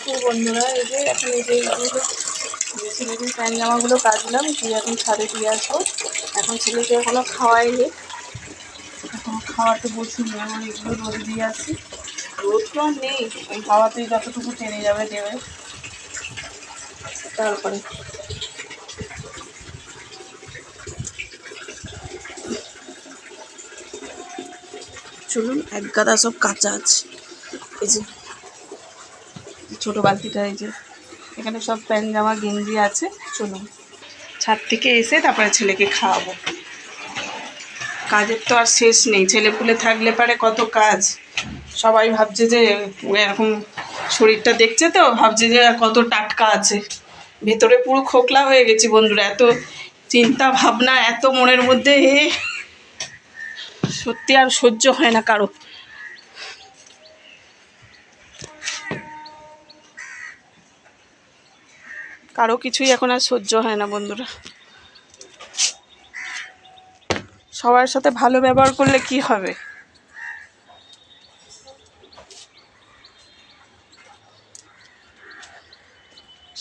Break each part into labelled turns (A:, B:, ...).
A: দুপুর বন্ধুরা। এই যে এখন এই যে এইগুলো ছেলেদের প্যান্ট জামাগুলো কাচলাম, দিয়ে এখন ছাদে দিয়ে আসবো। এখন ছেলেকে এখনো খাওয়াইনি, এখন খাওয়াতে বসিনি। এখন এগুলো রোদে দিয়ে আসি। রোদ তো আর নেই, ওই হাওয়াতেই যতটুকু টেনে যাবে দেবে। তারপরে চলুন, এক গাদা সব কাঁচা আছে। এই যে ছোটো বালতিটা, এই যে এখানে সব প্যান্ট জামা গেঞ্জি আছে। চলুন ছাদ থেকে এসে তারপরে ছেলেকে খাওয়াবো। কাজের তো আর শেষ নেই, ছেলেপুলে থাকলে পারে কত কাজ। সবাই ভাবছে যে এরকম শরীরটা দেখছে তো ভাবছে যে কত টাটকা আছে, ভেতরে পুরো খোকলা হয়ে গেছি বন্ধুরা। এত চিন্তা ভাবনা, এত মনের মধ্যে সত্যি আর সহ্য হয় না কারো। কারো কিছুই এখন আর সহ্য হয় না বন্ধুরা। সবার সাথে ভালো ব্যবহার করলে কি হবে?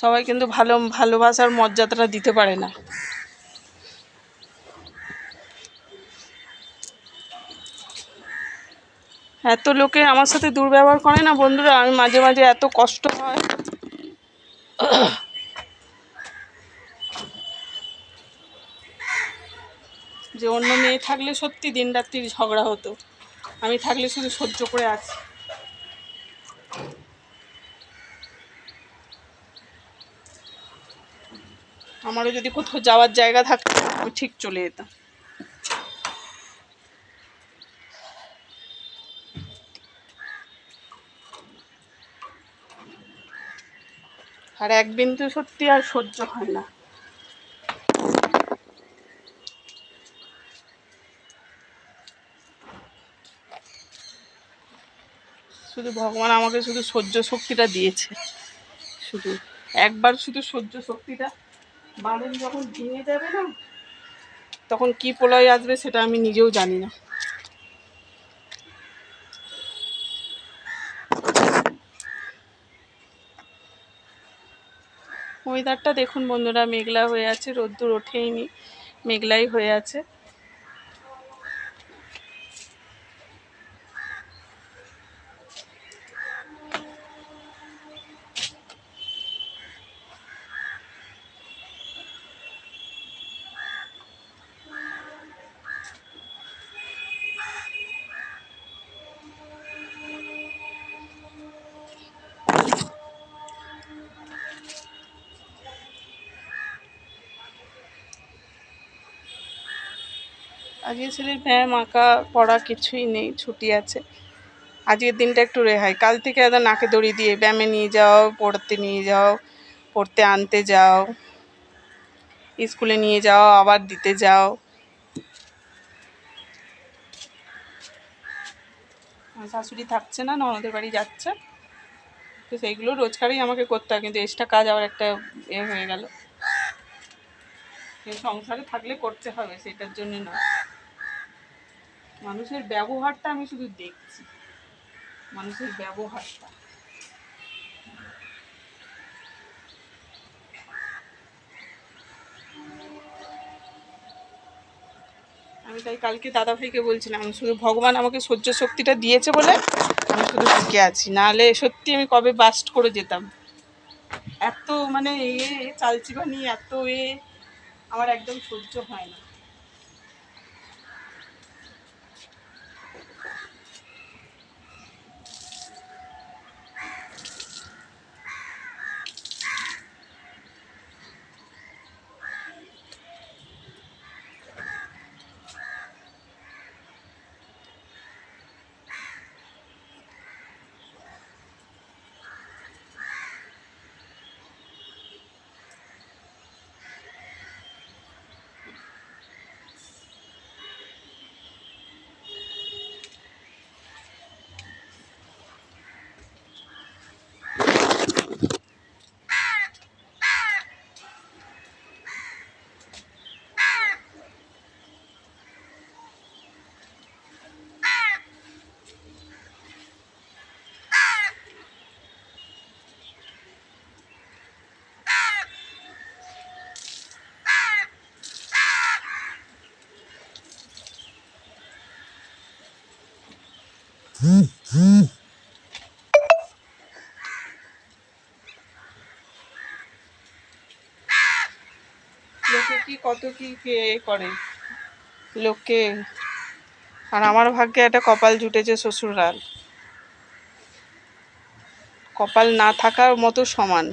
A: সবাই কিন্তু ভালোবাসার মর্যাদাটা দিতে পারে না। এত লোকে আমার সাথে দুর্ব্যবহার করে না বন্ধুরা, আমি মাঝে মাঝে এত কষ্ট হয়। যে অন্য মেয়ে থাকলে সত্যি দিন রাত্রির ঝগড়া হতো, আমি থাকলে শুধু সহ্য করে আছি। আমারও যদি কোথাও যাওয়ার জায়গা থাকতো আমি ঠিক চলে যেতাম। আর এক বিন্দু সত্যি আর সহ্য হয় না। শুধু ভগবান আমাকে শুধু সহ্য শক্তিটা দিয়েছে, শুধু একবার শুধু সহ্য শক্তিটা বাঁধন যখন ভেঙে যাবে না, তখন কি প্রলয় আসবে সেটা আমি নিজেও জানি না। ওয়েদারটা দেখুন বন্ধুরা, মেঘলা হয়ে আছে, রোদ্দুর ওঠেইনি, মেঘলাই হয়ে আছে। আজকে ছেলের ব্যায়াম আঁকা পড়া কিছুই নেই, ছুটি আছে। আজকের দিনটা একটু রেহাই। কাল থেকে একদম নাকে দড়ি দিয়ে ব্যায়ামে নিয়ে যাও, পড়তে নিয়ে যাও, পড়তে আনতে যাও, স্কুলে নিয়ে যাও, আবার দিতে যাও। আমার শাশুড়ি থাকছে না, ননদের বাড়ি যাচ্ছে, তো সেইগুলো রোজগারই আমাকে করতে হয়। কিন্তু এক্সট্রা কাজ আবার একটা হয়ে গেল, সংসারে থাকলে করতে হবে, সেটার জন্য না। মানুষের ব্যবহারটা আমি শুধু দেখছি, মানুষের ব্যবহারটা। আমি তাই কালকে দাদাভাইকে বলছিলাম, শুধু ভগবান আমাকে সহ্য শক্তিটা দিয়েছে বলে আমি শুধু টিকে আছি, নাহলে সত্যি আমি কবে বাস্ট করে যেতাম। এত মানে চালচিবানি, এত আমার একদম সহ্য হয় না। লোকে কি কত কি করে লোককে, আর আমার ভাগ্যে একটা কপাল জুটেছে শ্বশুরাল, কপাল না থাকার মতো সমান।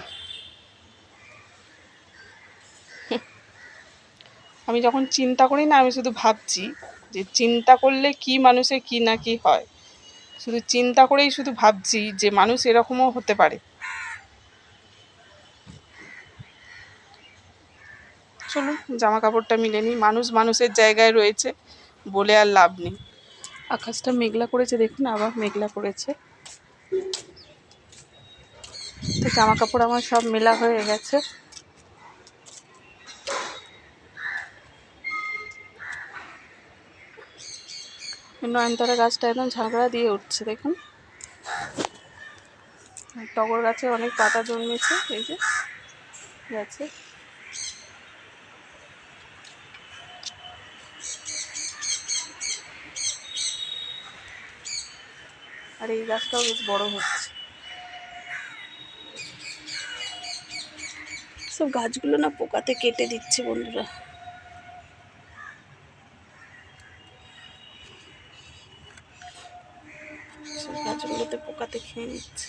A: আমি যখন চিন্তা করি না, আমি শুধু ভাবছি যে চিন্তা করলে কি মানুষের কি না কি হয়, শুধু চিন্তা করেই শুধু ভাবছি যে মানুষ এরকমও হতে পারে। চলুন জামা কাপড়টা মিলে নিই, মানুষ মানুষের জায়গায় রয়েছে বলে আর লাভ নেই। আকাশটা মেঘলা করেছে, দেখুন আবার মেঘলা করেছে। তো জামা কাপড় আমার সব মেলা হয়ে গেছে। নয়নতারা গাছটা একদম ঝাঁকড়া দিয়ে উঠছে, দেখুন। টগর গাছে অনেক পাতা জন্মেছে, এই যে গাছে। আর এই গাছটাও বেশ বড় হচ্ছে। সব গাছগুলো না পোকাতে কেটে দিচ্ছে বন্ধুরা। সব গাছগুলোতে পোকাতে খেয়ে নিচ্ছে।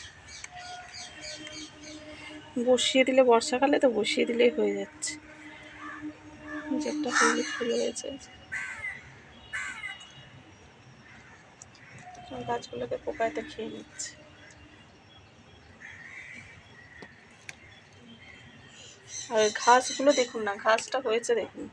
A: বসিয়ে দিলে, বর্ষাকালে তো বসিয়ে দিলেই হয়ে যাচ্ছে। যে একটা হলুদ ফুল হয়েছে, সব গাছগুলোকে পোকাতে খেয়ে নিচ্ছে। আর ঘাসগুলো দেখুন না, ঘাসটা হয়েছে দেখুন।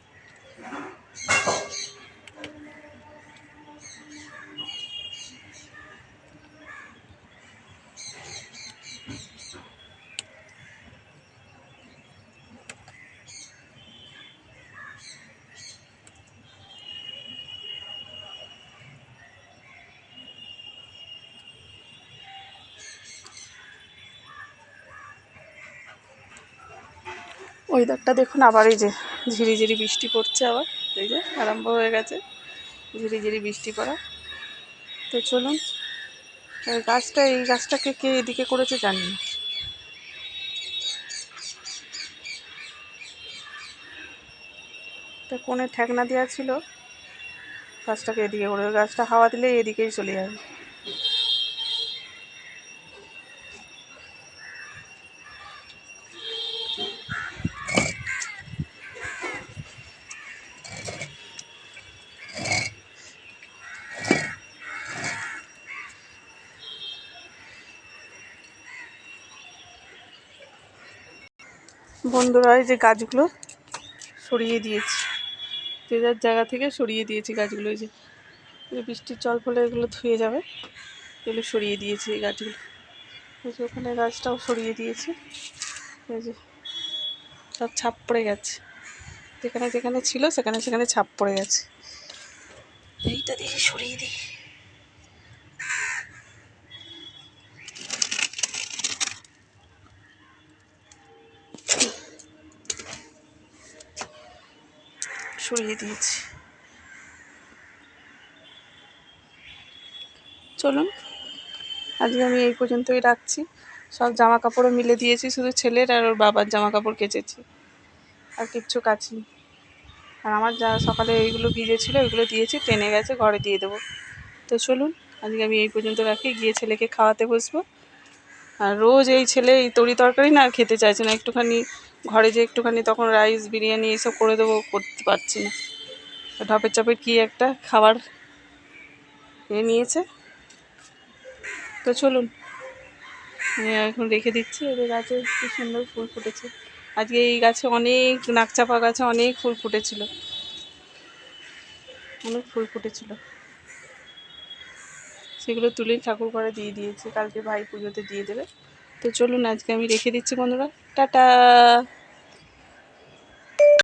A: ওয়েদারটা দেখুন, আবার এই যে ঝিরিঝিরি বৃষ্টি পড়ছে, আবার এই যে আরম্ভ হয়ে গেছে ঝিরিঝিরি বৃষ্টি পড়া। তো চলুন, গাছটা, এই গাছটাকে কে এদিকে করেছে জানি না। তো কোণে ঠেকনা দেওয়া ছিল, গাছটাকে এদিকে করে, গাছটা হাওয়া দিলে এদিকেই চলে যাবে। বন্ধুরা, এই যে গাছগুলো সরিয়ে দিয়েছি, যে যার জায়গা থেকে সরিয়ে দিয়েছি গাছগুলো। এই যে বৃষ্টির জল ফলে এগুলো ধুয়ে যাবে, এগুলো সরিয়ে দিয়েছি এই গাছগুলো। এই যে ওখানে গাছটাও সরিয়ে দিয়েছি, এই যে সব ছাপ পড়ে গেছে, যেখানে যেখানে ছিল সেখানে সেখানে ছাপ পড়ে গেছে। এইটা দিয়ে সরিয়ে দিই। সরিয়ে দিয়েছি। চলুন আজকে আমি এই পর্যন্তই রাখছি। সব জামা কাপড়ও মিলে দিয়েছি, শুধু ছেলের আর ওর বাবার জামা কাপড় কেচেছি, আর কিচ্ছু কাচিনি। আর আমার যা সকালে এইগুলো ভিজেছিল ওইগুলো দিয়েছি, টেনে গেছে, ঘরে দিয়ে দেবো। তো চলুন আজকে আমি এই পর্যন্ত রাখি, গিয়ে ছেলেকে খাওয়াতে বসবো। আর রোজ এই ছেলে এই তরি তরকারি না আর খেতে চাইছে না, একটুখানি ঘরে যে একটুখানি তখন রাইস বিরিয়ানি এইসব করে দেবো, করতে পারছি না। ঢপের চপের কী একটা খাবার নিয়েছে। তো চলুন এখন রেখে দিচ্ছি। এদের গাছে কি সুন্দর ফুল ফুটেছে আজকে, এই গাছে অনেক, নাকচাপা গাছে অনেক ফুল ফুটেছিল, অনেক ফুল ফুটেছিল, সেগুলো তুলে ঠাকুর ঘরে দিয়ে দিয়েছি, কালকে ভাই পুজোতে দিয়ে দেবে। তো চলুন আজকে আমি রেখে দিচ্ছি বন্ধুরা, টাটা।